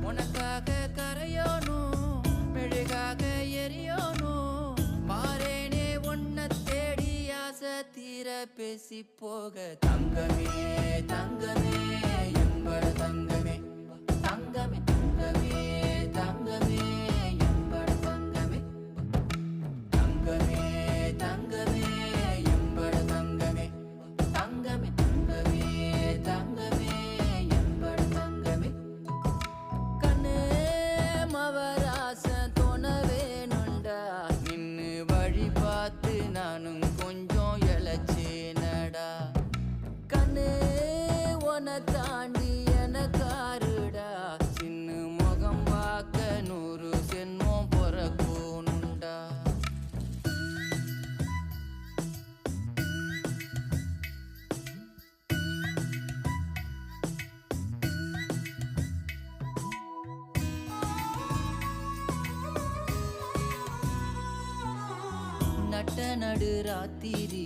உனக்காக கரையோனும் மெழுகாக எரியோனும் மாறேனே உன்னை தேடி ஆசை தீர பேசி போக தங்கமே தங்கமே எம்பட தங்கமே தங்கமே தங்கமே தங்கமே எம்பட தங்கமே தங்கமே தங்கமே எம்பட தங்கமே தங்கமே தங்கமே தங்கமே எம்பட தங்கமே கண்ணே மவராசன் தோண வேணுண்டா நின்னு வழி பார்த்து நானும் கொஞ்சம் இழைச்சேனடா கண்ணே உன தாண்டி எனக்காருடா சின்ன முகம் பார்க்க 100 சென்மம் பொறக்கோனுண்டா நட்ட நடு ராத்திரி